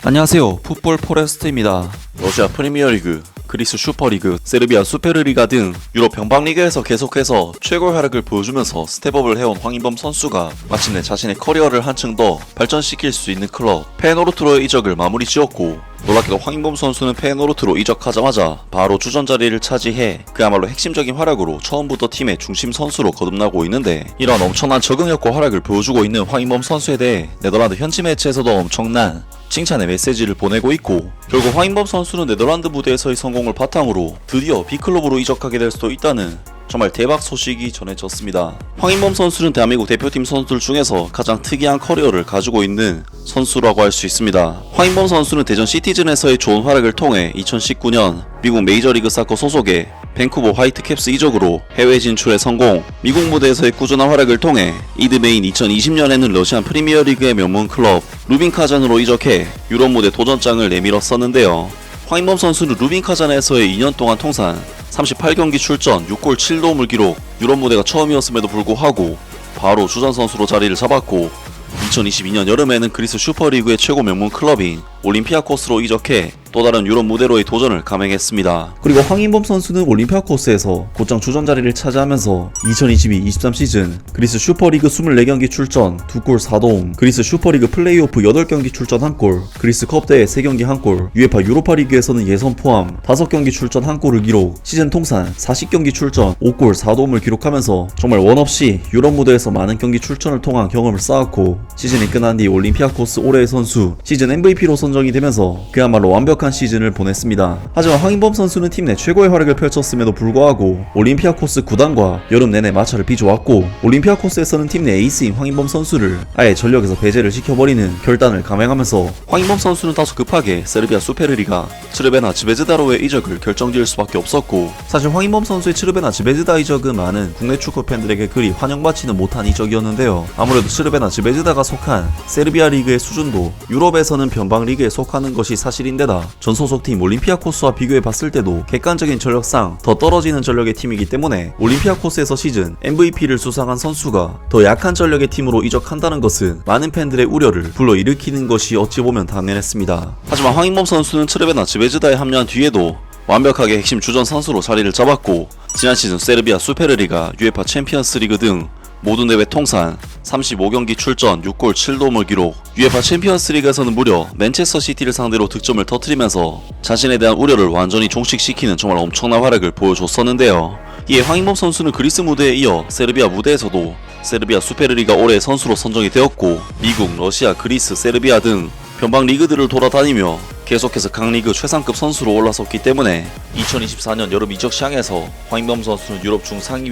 안녕하세요. 풋볼 포레스트입니다. 러시아 프리미어리그, 그리스 슈퍼리그, 세르비아 수페르리가 등 유럽 변방리그에서 계속해서 최고의 활약을 보여주면서 스텝업을 해온 황인범 선수가 마침내 자신의 커리어를 한층 더 발전시킬 수 있는 클럽 페노르트로의 이적을 마무리 지었고, 놀랍게도 황인범 선수는 페노르트로 이적하자마자 바로 주전 자리를 차지해 그야말로 핵심적인 활약으로 처음부터 팀의 중심 선수로 거듭나고 있는데, 이런 엄청난 적응력과 활약을 보여주고 있는 황인범 선수에 대해 네덜란드 현지 매체에서도 엄청난 칭찬의 메시지를 보내고 있고, 결국 황인범 선수는 네덜란드 무대에서의 성공을 바탕으로 드디어 B클럽으로 이적하게 될 수도 있다는 정말 대박 소식이 전해졌습니다. 황인범 선수는 대한민국 대표팀 선수들 중에서 가장 특이한 커리어를 가지고 있는 선수라고 할 수 있습니다. 황인범 선수는 대전 시티즌에서의 좋은 활약을 통해 2019년 미국 메이저리그 사커 소속의 밴쿠버 화이트캡스 이적으로 해외 진출에 성공, 미국 무대에서의 꾸준한 활약을 통해 이듬해인 2020년에는 러시안 프리미어리그의 명문 클럽 루빈 카잔으로 이적해 유럽 무대 도전장을 내밀었었는데요. 황인범 선수는 루빈 카잔에서의 2년 동안 통산 38경기 출전 6골 7도움을 기록, 유럽 무대가 처음이었음에도 불구하고 바로 주전 선수로 자리를 잡았고, 2022년 여름에는 그리스 슈퍼리그의 최고 명문 클럽인 올림피아코스로 이적해 또 다른 유럽 무대로의 도전을 감행했습니다. 그리고 황인범 선수는 올림피아코스에서 곧장 주전 자리를 차지하면서 2022-23 시즌 그리스 슈퍼리그 24경기 출전 2골 4도움, 그리스 슈퍼리그 플레이오프 8경기 출전 1골, 그리스 컵대회 3경기 1골, UEFA 유로파리그에서는 예선 포함 5경기 출전 1골을 기록, 시즌 통산 40경기 출전 5골 4도움을 기록하면서 정말 원없이 유럽 무대에서 많은 경기 출전을 통한 경험을 쌓았고, 시즌이 끝난 뒤 올림피아코스 올해의 선수, 시즌 MVP로 선정이 되면서 그야말로 완벽한 시즌을 보냈습니다. 하지만 황인범 선수는 팀 내 최고의 활약을 펼쳤음에도 불구하고 올림피아코스 구단과 여름 내내 마찰을 빚어왔고, 올림피아코스에서는 팀 내 에이스인 황인범 선수를 아예 전력에서 배제를 시켜버리는 결단을 감행하면서 황인범 선수는 다소 급하게 세르비아 수페르리가 츠르베나 지베즈다로의 이적을 결정지을 수밖에 없었고, 사실 황인범 선수의 츠르베나 지베즈다 이적은 많은 국내 축구 팬들에게 그리 환영받지는 못한 이적이었는데요. 아무래도 츠르베나 지베즈다가 속한 세르비아 리그의 수준도 유럽에서는 변방 리그에 속하는 것이 사실인데다 전 소속팀 올림피아코스와 비교해봤을 때도 객관적인 전력상 더 떨어지는 전력의 팀이기 때문에 올림피아코스에서 시즌 MVP를 수상한 선수가 더 약한 전력의 팀으로 이적한다는 것은 많은 팬들의 우려를 불러일으키는 것이 어찌 보면 당연했습니다. 하지만 황인범 선수는 츠르베나 지베즈다에 합류한 뒤에도 완벽하게 핵심 주전 선수로 자리를 잡았고, 지난 시즌 세르비아 수페르리가, UEFA 챔피언스 리그 등 모든 대회 통산 35경기 출전 6골 7도움을 기록, UEFA 챔피언스 리그에서는 무려 맨체스터 시티를 상대로 득점을 터뜨리면서 자신에 대한 우려를 완전히 종식시키는 정말 엄청난 활약을 보여줬었는데요. 이에 황인범 선수는 그리스 무대에 이어 세르비아 무대에서도 세르비아 수페르리가 올해의 선수로 선정이 되었고, 미국, 러시아, 그리스, 세르비아 등 변방 리그들을 돌아다니며 계속해서 각 리그 최상급 선수로 올라섰기 때문에 2024년 여름 이적 시장에서 황인범 선수는 유럽 중상위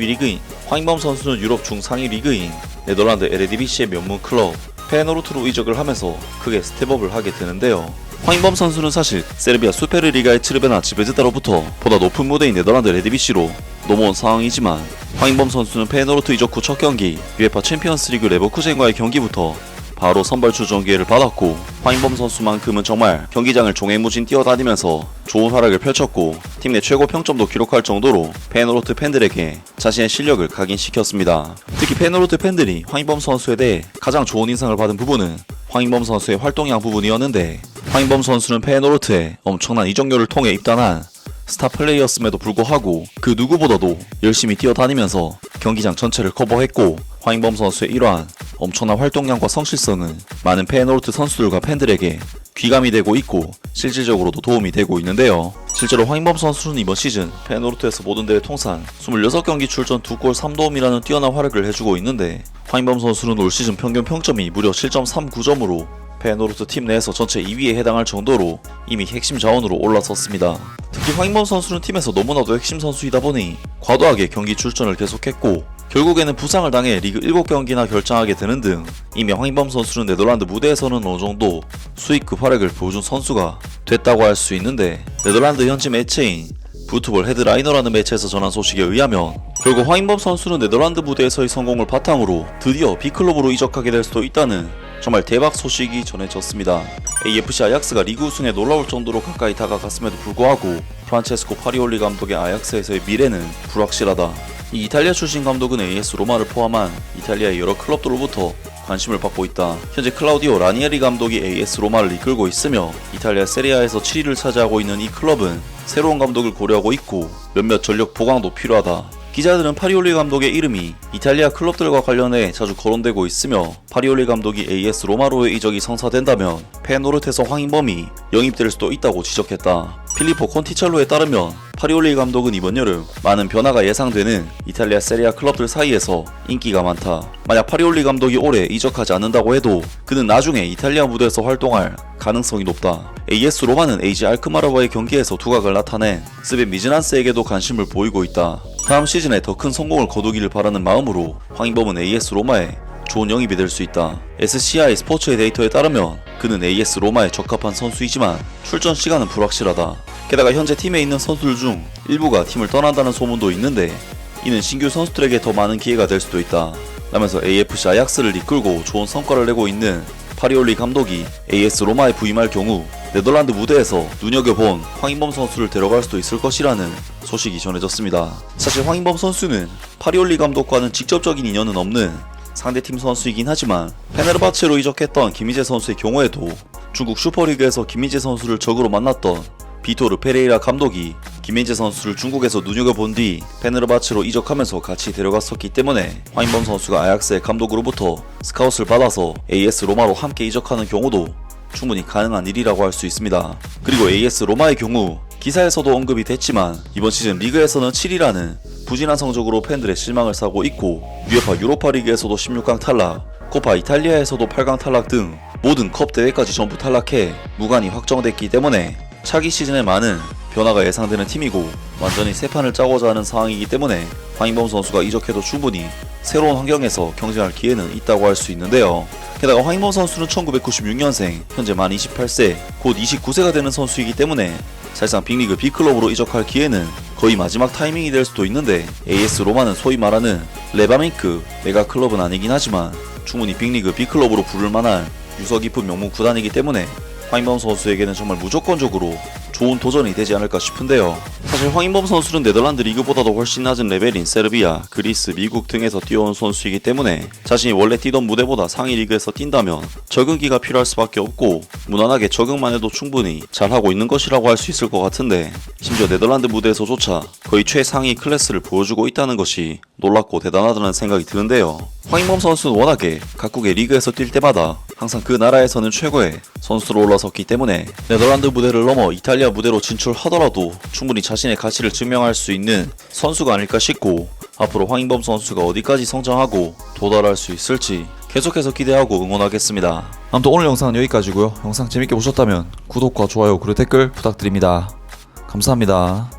리그인 네덜란드 에레디비시의 명문 클럽 페노르트로 이적을 하면서 크게 스텝업을 하게 되는데요. 황인범 선수는 사실 세르비아 수페르리가의 츠르베나 지베즈다로부터 보다 높은 무대인 네덜란드 에레디비시로 넘어온 상황이지만, 황인범 선수는 페노르트 이적 후 첫 경기 UEFA 챔피언스리그 레버쿠젠과의 경기부터 바로 선발 출전 기회를 받았고, 황인범 선수만큼은 정말 경기장을 종횡무진 뛰어다니면서 좋은 활약을 펼쳤고, 팀 내 최고 평점도 기록할 정도로 페노르트 팬들에게 자신의 실력을 각인시켰습니다. 특히 페노르트 팬들이 황인범 선수에 대해 가장 좋은 인상을 받은 부분은 황인범 선수의 활동량 부분이었는데, 황인범 선수는 페노르트에 엄청난 이적료를 통해 입단한 스타 플레이였음에도 불구하고 그 누구보다도 열심히 뛰어다니면서 경기장 전체를 커버했고, 황인범 선수의 이러한 엄청난 활동량과 성실성은 많은 페노르트 선수들과 팬들에게 귀감이 되고 있고 실질적으로도 도움이 되고 있는데요. 실제로 황인범 선수는 이번 시즌 페노르트에서 모든 대회 통산 26경기 출전 2골 3도움이라는 뛰어난 활약을 해주고 있는데, 황인범 선수는 올 시즌 평균 평점이 무려 7.39점으로 페노르트 팀 내에서 전체 2위에 해당할 정도로 이미 핵심 자원으로 올라섰습니다. 특히 황인범 선수는 팀에서 너무나도 핵심 선수이다 보니 과도하게 경기 출전을 계속했고, 결국에는 부상을 당해 리그 7경기나 결장하게 되는 등 이미 황인범 선수는 네덜란드 무대에서는 어느정도 수익급 활약을 보여준 선수가 됐다고 할 수 있는데, 네덜란드 현지 매체인 푸트볼 헤드라이너라는 매체에서 전한 소식에 의하면 결국 황인범 선수는 네덜란드 무대에서의 성공을 바탕으로 드디어 B클럽으로 이적하게 될 수도 있다는 정말 대박 소식이 전해졌습니다. AFC 아약스가 리그 우승에 놀라울 정도로 가까이 다가갔음에도 불구하고 프란체스코 파리올리 감독의 아약스에서의 미래는 불확실하다. 이 이탈리아 출신 감독은 AS 로마를 포함한 이탈리아의 여러 클럽들로부터 관심을 받고 있다. 현재 클라우디오 라니에리 감독이 AS 로마를 이끌고 있으며 이탈리아 세리아에서 7위를 차지하고 있는 이 클럽은 새로운 감독을 고려하고 있고 몇몇 전력 보강도 필요하다. 기자들은 파리올리 감독의 이름이 이탈리아 클럽들과 관련해 자주 거론되고 있으며 파리올리 감독이 AS 로마로의 이적이 성사된다면 페노르테서 황인범이 영입될 수도 있다고 지적했다. 필리포 콘티첼로에 따르면 파리올리 감독은 이번 여름 많은 변화가 예상되는 이탈리아 세리아 클럽들 사이에서 인기가 많다. 만약 파리올리 감독이 올해 이적하지 않는다고 해도 그는 나중에 이탈리아 무대에서 활동할 가능성이 높다. AS 로마는 AG 알크마르와의 경기에서 두각을 나타낸 스벤 미즈난스에게도 관심을 보이고 있다. 다음 시즌에 더 큰 성공을 거두기를 바라는 마음으로 황인범은 AS 로마에 좋은 영입이 될 수 있다. SCI 스포츠의 데이터에 따르면 그는 AS 로마에 적합한 선수이지만 출전 시간은 불확실하다. 게다가 현재 팀에 있는 선수들 중 일부가 팀을 떠난다는 소문도 있는데 이는 신규 선수들에게 더 많은 기회가 될 수도 있다. 라면서 AFC 아약스를 이끌고 좋은 성과를 내고 있는 파리올리 감독이 AS 로마에 부임할 경우 네덜란드 무대에서 눈여겨본 황인범 선수를 데려갈 수도 있을 것이라는 소식이 전해졌습니다. 사실 황인범 선수는 파리올리 감독과는 직접적인 인연은 없는 상대팀 선수이긴 하지만 페네르바체로 이적했던 김희재 선수의 경우에도 중국 슈퍼리그에서 김희재 선수를 적으로 만났던 비토르 페레이라 감독이 김희재 선수를 중국에서 눈여겨본 뒤 페네르바체로 이적하면서 같이 데려갔었기 때문에 황인범 선수가 아약스의 감독으로부터 스카웃을 받아서 AS 로마로 함께 이적하는 경우도 충분히 가능한 일이라고 할 수 있습니다. 그리고 AS 로마의 경우 기사에서도 언급이 됐지만 이번 시즌 리그에서는 7위라는 부진한 성적으로 팬들의 실망을 사고 있고 UEFA 유로파 리그에서도 16강 탈락, 코파 이탈리아에서도 8강 탈락 등 모든 컵 대회까지 전부 탈락해 무관이 확정됐기 때문에 차기 시즌에 많은 변화가 예상되는 팀이고 완전히 새 판을 짜고자 하는 상황이기 때문에 황인범 선수가 이적해도 충분히 새로운 환경에서 경쟁할 기회는 있다고 할 수 있는데요. 게다가 황인범 선수는 1996년생, 현재 만 28세, 곧 29세가 되는 선수이기 때문에 사실상 빅리그 B클럽으로 이적할 기회는 거의 마지막 타이밍이 될 수도 있는데 AS 로마는 소위 말하는 레바밍크 메가클럽은 아니긴 하지만 충분히 빅리그 B클럽으로 부를 만한 유서 깊은 명문 구단이기 때문에 황인범 선수에게는 정말 무조건적으로 좋은 도전이 되지 않을까 싶은데요. 사실 황인범 선수는 네덜란드 리그보다도 훨씬 낮은 레벨인 세르비아, 그리스, 미국 등에서 뛰어온 선수이기 때문에 자신이 원래 뛰던 무대보다 상위 리그에서 뛴다면 적응기가 필요할 수밖에 없고 무난하게 적응만 해도 충분히 잘하고 있는 것이라고 할 수 있을 것 같은데 심지어 네덜란드 무대에서조차 거의 최상위 클래스를 보여주고 있다는 것이 놀랍고 대단하다는 생각이 드는데요. 황인범 선수는 워낙에 각국의 리그에서 뛸 때마다 항상 그 나라에서는 최고의 선수로 올라섰기 때문에 네덜란드 무대를 넘어 이탈리아 무대로 진출하더라도 충분히 자신의 가치를 증명할 수 있는 선수가 아닐까 싶고 앞으로 황인범 선수가 어디까지 성장하고 도달할 수 있을지 계속해서 기대하고 응원하겠습니다. 아무튼 오늘 영상은 여기까지고요. 영상 재밌게 보셨다면 구독과 좋아요 그리고 댓글 부탁드립니다. 감사합니다.